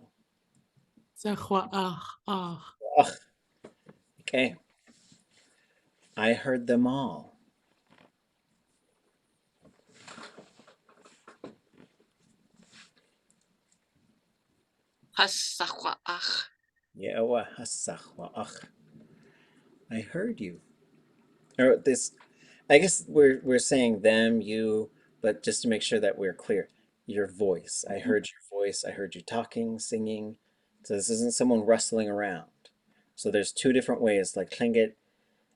Sahwa Ach. Ugh. Okay. I heard them all. Hasahwa ach. Ye'ewa hasachwa ach. I heard you. Or this, I guess we're saying them, you, but just to make sure that we're clear, your voice. I heard your voice. I heard you talking, singing. So this isn't someone rustling around. So there's two different ways. Like Tlingit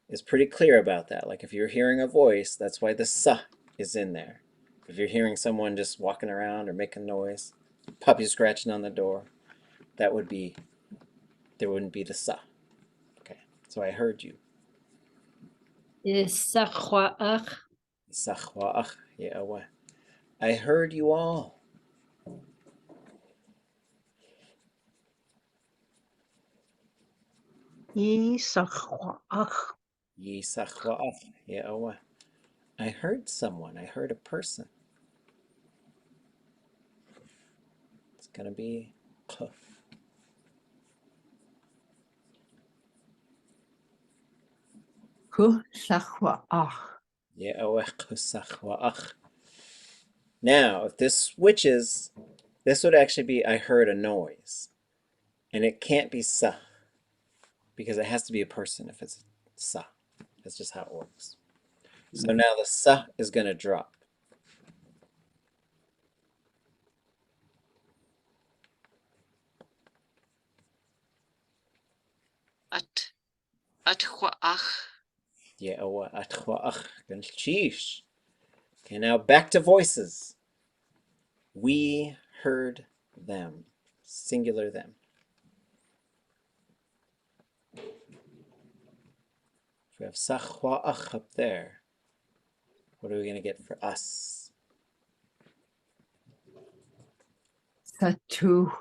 is pretty clear about that. Like if you're hearing a voice, that's why the sa is in there. If you're hearing someone just walking around or making noise, puppy scratching on the door, that would be, there wouldn't be the sa. Okay, so I heard you. Isachwaach. Sachwaach, ye'awah. I heard you all. Yisachwaach. Ye sachwaach, ye'awah. I heard someone. I heard a person. It's gonna be ch. Kusachwaach. Ye'awah ch. Now, if this switches, this would actually be I heard a noise. And it can't be sa, because it has to be a person if it's sa. That's just how it works. So now the sa is going to drop. Atchwaach. Ye'awah atchwaach. Sheesh. Okay, now back to voices. We heard them. Singular them. If we have sachwaach up there, what are we going to get for us? Satudaach.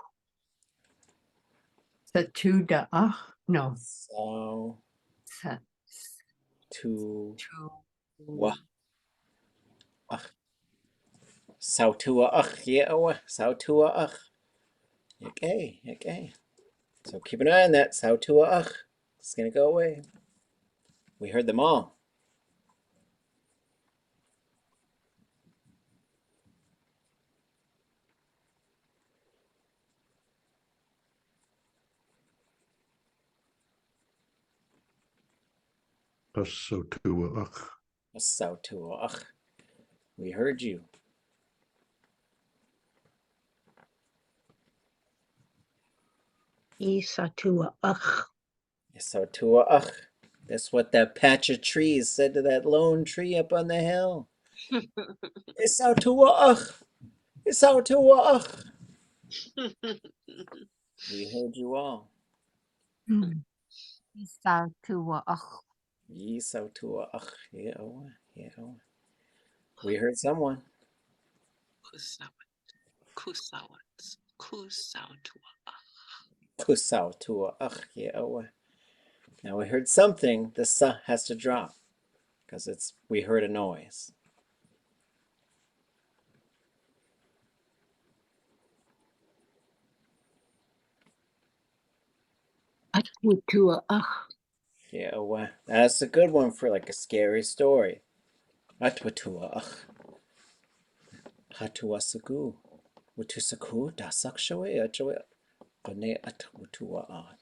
No. So Sat. to Tu. wa ach. Sautua ach, ye'awah. Sautua ach. Okay. So keep an eye on that. Sautua ach. It's going to go away. We heard them all. Sautuaach. Sautua ach. We heard you. Yisatuaach. Sautua ach. That's what that patch of trees said to that lone tree up on the hill. Isautuach. Isautuach. We heard you all. Isautuach. Yisautuach. Yeah. We heard someone. Kusawat. Kusautua. Kusautuach. Yeah. Now we heard something. The sa has to drop because we heard a noise. Atwutuach. Yeah, that's a good one for like a scary story. Atwatuach. Hatuasaku. Utusaku dasakshawe achawe. Kone atwatuaa.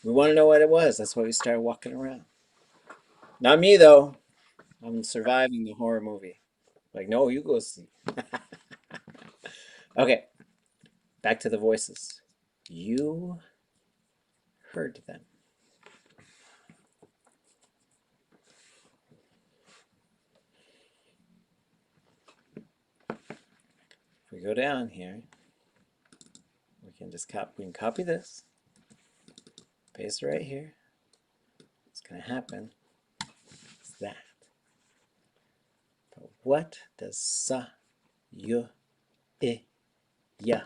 We want to know what it was. That's why we started walking around. Not me though. I'm surviving the horror movie. Like, no, you go see. Okay. Back to the voices. You heard them. If we go down here, we can just copy this, paste it right here. What's going to happen is that. But what does sa, yu, I, ya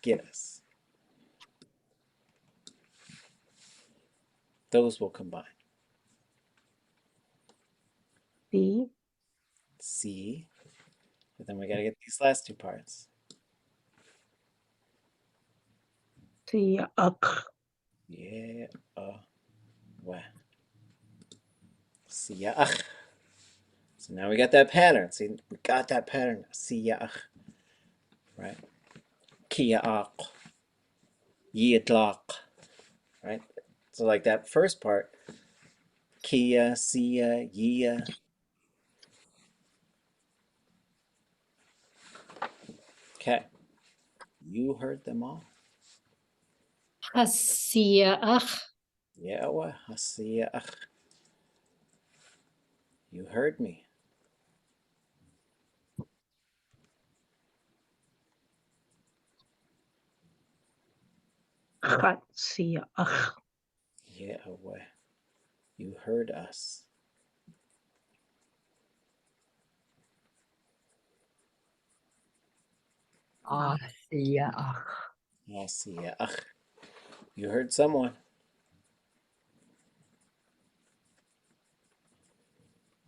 get us? Those will combine. See, but then we got to get these last two parts. Siach. Yeah, wa. Siyach. So now we got that pattern. See, we got that pattern. Siyach. Right? Kiyaq. Yidlaq. Right? So like that first part. Kia, siya, yia. Okay. You heard them all. Hasiach. Yeah, wa. Hasiyach. You heard me. Chatsiach. Yeah, wa. You heard us. Asiach. Hasiyach. You heard someone.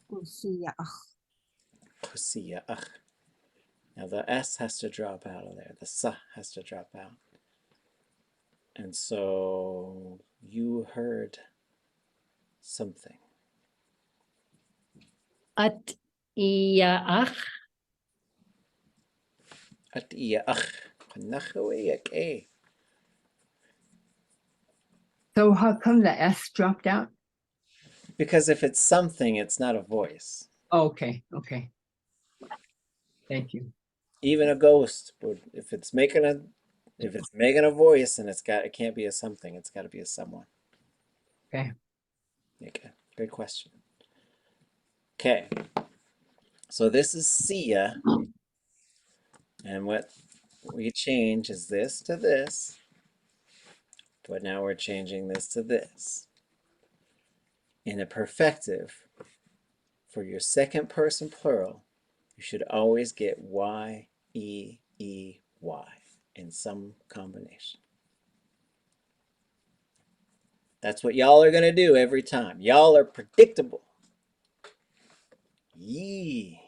Usiach. Hasiyach. Now the S has to drop out of there. The sa has to drop out. And so you heard something. At iach. Tl'anaxéedáxqu'w. So how come the S dropped out? Because if it's something, it's not a voice. Okay. Thank you. Even a ghost would, if it's making a voice, and it can't be a something, it's got to be a someone. Okay. Good question. Okay. So this is Sia. And what we change is this to this. But now we're changing this to this. In a perfective, for your second person plural, you should always get Y, E, E, Y in some combination. That's what y'all are going to do every time. Y'all are predictable. Yee.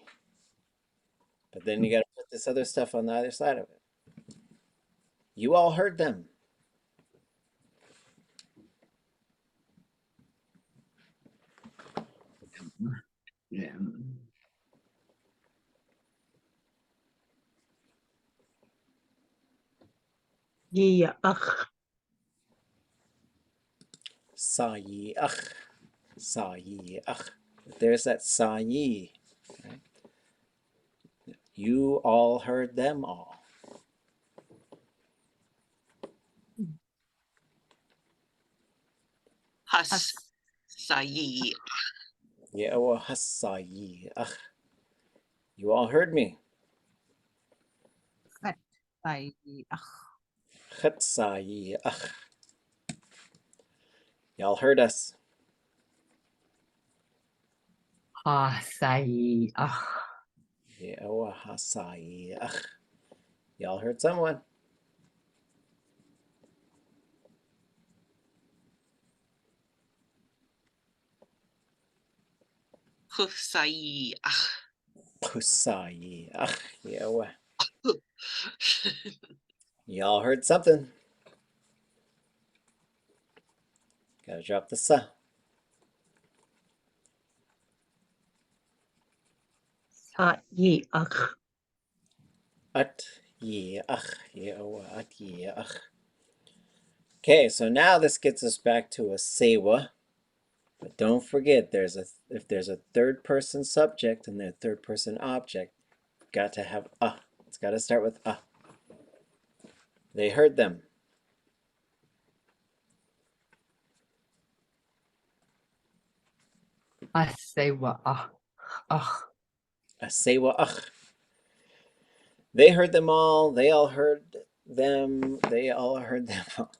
But then you got to put this other stuff on the other side of it. You all heard them. Yeah. Yiach. Sa-yi-ach. Sa-yi-ach. There's that sa-yi. Right? You all heard them all. Sayi. Ye'awa hasayi ach. You all heard me. Chatsayi ach. Y'all heard us. Ha sai ach. Ye'awa hasayi ach. Y'all heard someone. Sayi. Kusayi ach. Ye'awa. Y'all heard something. Gotta drop the sa. Sayi ach. At ye ach. Ye'awa at ye ach. Okay, so now this gets us back to a sewa. But don't forget, if there's a third person subject and a third person object, got to have a. It's got to start with a. They heard them. Asewa ach. Ach. A sewa ach. They heard them all. They all heard them. They all heard them all.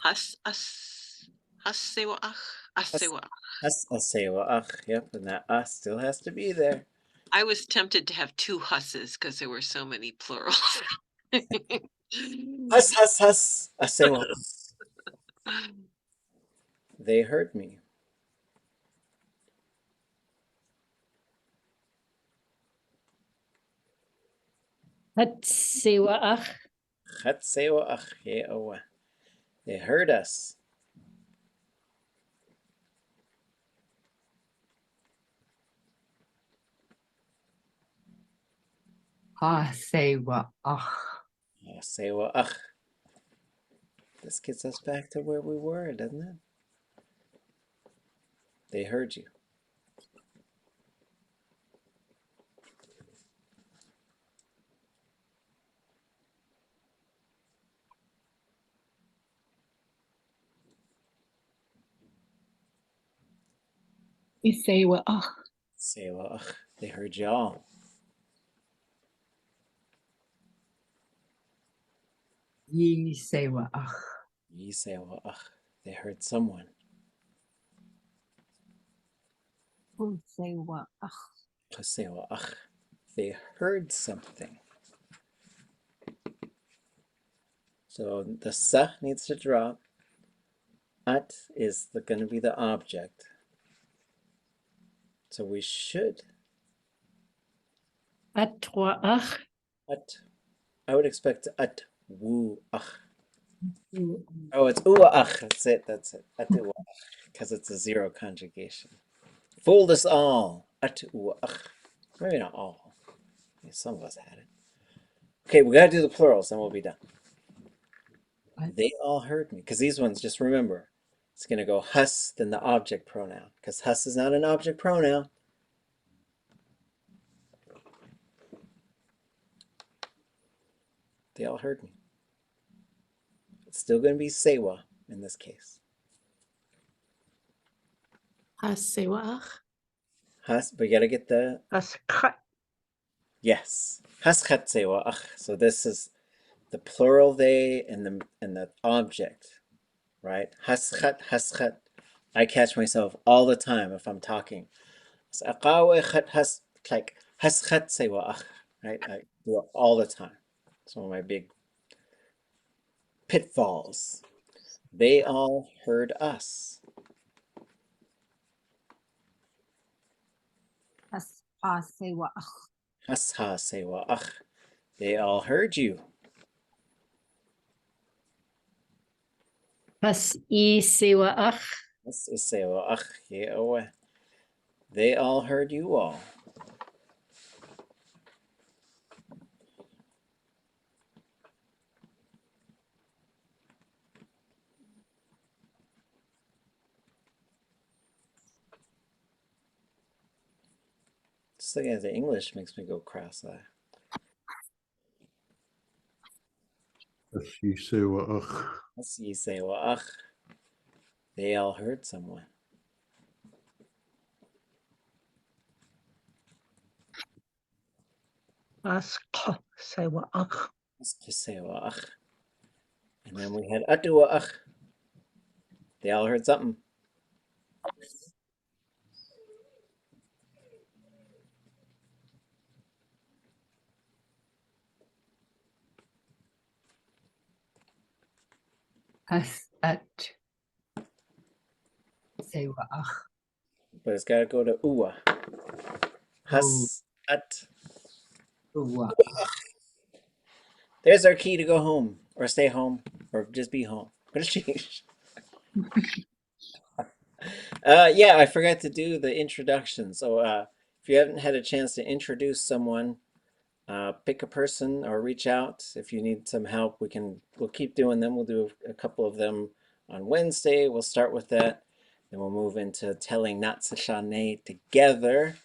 Hasewa ach. Asewa ach. As a sewa ach. Yep, and that a still has to be there. I was tempted to have two husses because there were so many plurals. Hus, hus, hus. A sewa. They heard me. Hatsewa ach. Chat sewa ach. Ye'awa. They heard us. Ha sewa ach. A sewa ach. This gets us back to where we were, doesn't it? They heard you. Isewa ach. Sewa ach. They heard y'all. Ye sewa ach. Ye sewa ach. They heard someone. Sewa ach. Sewa ach. They heard something. So the sa needs to drop. At is going to be the object. So we should. Atwa ach. At. I would expect at woo ach. Oh, it's ua ach. That's it. That's it. At ua ach. Because it's a zero conjugation. Fooled us all. At ua ach. Maybe not all. Some of us had it. Okay, we got to do the plurals, then we'll be done. They all heard me. Because these ones, just remember, it's going to go hus, then the object pronoun. Because hus is not an object pronoun. They all heard me. It's still going to be sewa in this case. Hasewa ach. Hus, but you got to get the, Askhat. yes. Has chat sewa ach. So this is the plural they and the object, right? Has chat. I catch myself all the time if I'm talking. Like has chat sewa ach, right? I do it all the time. It's one of my big pitfalls. They all heard us. Sewa ach. Has ha sewa ach. They all heard you. Has I sewa ach. Has sewa ach. Ye'awa. They all heard you all. Just looking at the English makes me go cross-eyed. She say what? Let's you say, well, ugh. They all heard someone. Us say what? Ugh. Let's just say, well, ugh. And then we had atu ugh. They all heard something. Has at. Say what? But it's got to go to uwa. Has at. What? There's our key to go home or stay home or just be home. Yeah, I forgot to do the introduction. So if you haven't had a chance to introduce someone, pick a person or reach out. If you need some help, we'll keep doing them. We'll do a couple of them on Wednesday. We'll start with that. Then we'll move into telling Tl'anaxéedáxʼ together.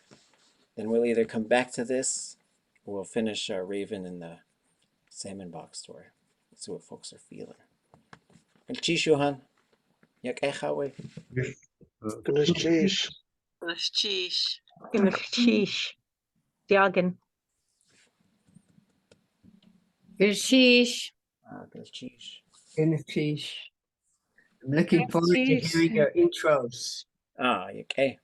Then we'll either come back to this or we'll finish our Raven in the salmon box story. Let's see what folks are feeling. Chishuhan. Yak echawe. Sheesh. Sheesh. Diagon. Sheesh. Chish. Sheesh. I'm looking forward to Sheesh. hearing your intros. Yak.